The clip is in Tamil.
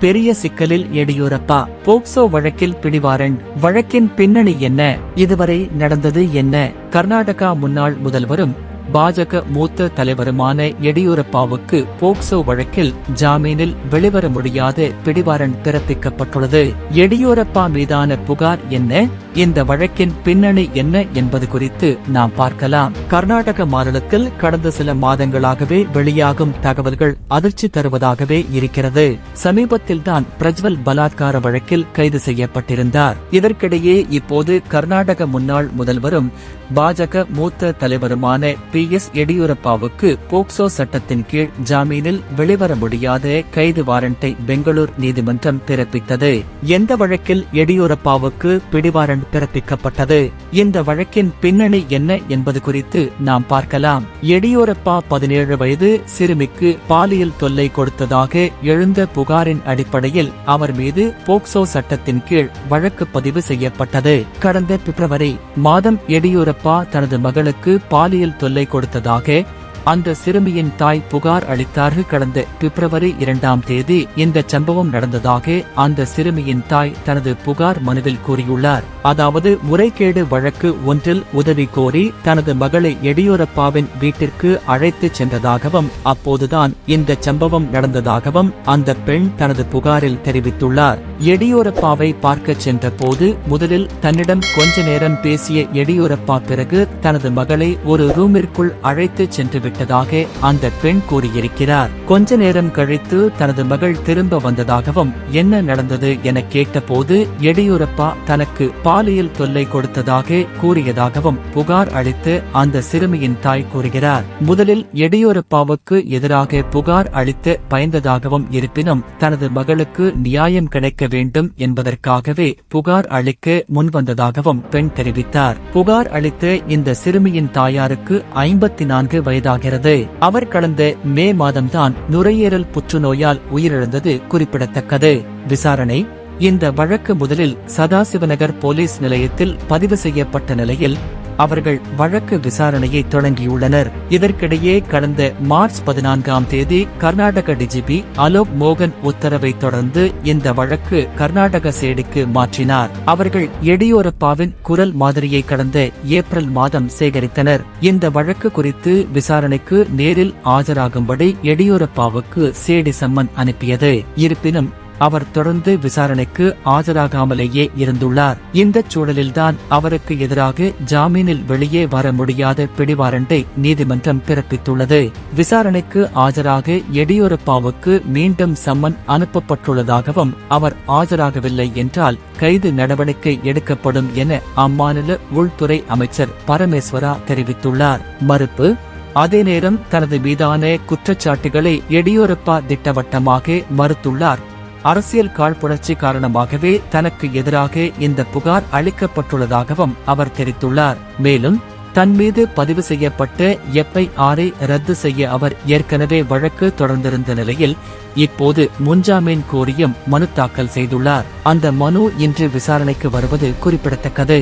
பெரிய சிக்கலில் எடியூரப்பா. போக்சோ வழக்கில் பிடிவாரண்ட். வழக்கின் பின்னணி என்ன? இதுவரை நடந்தது என்ன? கர்நாடகா முன்னாள் முதல்வரும் பாஜக மூத்த தலைவருமான எடியூரப்பாவுக்கு போக்சோ வழக்கில் ஜாமீனில் வெளிவர முடியாத பிடிவாரண்ட் பிறப்பிக்கப்பட்டுள்ளது. எடியூரப்பா மீதான புகார் என்ன? இந்த வழக்கின் பின்னணி என்ன என்பது குறித்து நாம் பார்க்கலாம். கர்நாடக மாநிலத்தில் கடந்த சில மாதங்களாகவே வெளியாகும் தகவல்கள் அதிர்ச்சி தருவதாகவே இருக்கிறது. சமீபத்தில்தான் பிரஜ்வல் பலாத்கார வழக்கில் கைது செய்யப்பட்டிருந்தார். இதற்கிடையே இப்போது கர்நாடக முன்னாள் முதல்வரும் பாஜக மூத்த தலைவருமான PS எடியூரப்பாவுக்கு போக்சோ சட்டத்தின் கீழ் ஜாமீனில் வெளிவர முடியாத கைது வாரண்டை பெங்களூர் நீதிமன்றம் பிறப்பித்தது. எந்த வழக்கில் எடியூரப்பாவுக்கு பிடிவாரண்ட் பிறப்பிக்கப்பட்டது? இந்த வழக்கின் பின்னணி என்ன என்பது குறித்து நாம் பார்க்கலாம். எடியூரப்பா 17 வயது சிறுமிக்கு பாலியல் தொல்லை கொடுத்ததாக எழுந்த புகாரின் அடிப்படையில் அவர் மீது போக்சோ சட்டத்தின் கீழ் வழக்கு பதிவு செய்யப்பட்டது. கடந்த பிப்ரவரி மாதம் எடியூரப்பா தனது மகளுக்கு பாலியல் தொல்லை கொடுத்ததாக அந்த சிறுமியின் தாய் புகார் அளித்தார்கள். கடந்த பிப்ரவரி 2ஆம் தேதி இந்த சம்பவம் நடந்ததாக அந்த சிறுமியின் தாய் தனது புகார் மனுவில் கூறியுள்ளார். அதாவது முறைகேடு வழக்கு ஒன்றில் உதவி கோரி தனது மகளை எடியூரப்பாவின் வீட்டிற்கு அழைத்துச் சென்றதாகவும் அப்போதுதான் இந்த சம்பவம் நடந்ததாகவும் அந்த பெண் தனது புகாரில் தெரிவித்துள்ளார். எடியூரப்பாவை பார்க்கச் சென்ற போது முதலில் தன்னிடம் கொஞ்ச நேரம் பேசிய எடியூரப்பா பிறகு தனது மகளை ஒரு ரூமிற்குள் அழைத்துச் சென்று விட்டதாக அந்த பெண் கூறியிருக்கிறார். கொஞ்ச நேரம் கழித்து தனது மகள் திரும்ப வந்ததாகவும் என்ன நடந்தது என கேட்டபோது எடியூரப்பா தனக்கு பாலியல் தொல்லை கொடுத்ததாக கூறியதாகவும் புகார் அளித்து அந்த சிறுமியின் தாய் கூறுகிறார். முதலில் எடியூரப்பாவுக்கு எதிராக புகார் அளித்து பயந்ததாகவும் இருப்பினும் தனது மகளுக்கு நியாயம் கிடைக்க வேண்டும் என்பதற்காகவே புகார் அளிக்க முன்வந்ததாகவும் பெண் தெரிவித்தார். புகார் அளித்த இந்த சிறுமியின் தாயாருக்கு 54 வயதாகிறது. அவர் கடந்த மே மாதம்தான் நுரையீரல் புற்றுநோயால் உயிரிழந்தது குறிப்பிடத்தக்கது. விசாரணை. இந்த வழக்கு முதலில் சதாசிவநகர் போலீஸ் நிலையத்தில் பதிவு செய்யப்பட்ட நிலையில் அவர்கள் வழக்கு விசாரணையை தொடங்கியுள்ளனர். இதற்கிடையே கடந்த மார்ச் 14ஆம் தேதி கர்நாடக டிஜிபி அலோக் மோகன் உத்தரவை தொடர்ந்து இந்த வழக்கு கர்நாடக சேடிக்கு மாற்றினார். அவர்கள் எடியூரப்பாவின் குரல் மாதிரியை கடந்த ஏப்ரல் மாதம் சேகரித்தனர். இந்த வழக்கு குறித்து விசாரணைக்கு நேரில் ஆஜராகும்படி எடியூரப்பாவுக்கு சேடி சம்மன் அனுப்பியது. இருப்பினும் அவர் தொடர்ந்து விசாரணைக்கு ஆஜராகாமலேயே இருந்துள்ளார். இந்த சூழலில்தான் அவருக்கு எதிராக ஜாமீனில் வெளியே வர முடியாத பிடிவாரண்டை நீதிமன்றம் பிறப்பித்துள்ளது. விசாரணைக்கு ஆஜராக எடியூரப்பாவுக்கு மீண்டும் சம்மன் அனுப்பப்பட்டுள்ளதாகவும் அவர் ஆஜராகவில்லை என்றால் கைது நடவடிக்கை எடுக்கப்படும் என அம்மாநில உள்துறை அமைச்சர் பரமேஸ்வரா தெரிவித்துள்ளார். மறுப்பு. அதே நேரம் தனது மீதான குற்றச்சாட்டுகளை எடியூரப்பா திட்டவட்டமாக மறுத்துள்ளார். அரசியல் காழ்ப்புணர்ச்சி காரணமாகவே தனக்கு எதிராக இந்த புகார் அளிக்கப்பட்டுள்ளதாகவும் அவர் தெரிவித்துள்ளார். மேலும் தன் மீது பதிவு செய்யப்பட்ட FIR-ஐ ரத்து செய்ய அவர் ஏற்கனவே வழக்கு தொடர்ந்திருந்த நிலையில் இப்போது முன்ஜாமீன் கோரியும் மனு தாக்கல் செய்துள்ளார். அந்த மனு இன்று விசாரணைக்கு வருவது குறிப்பிடத்தக்கது.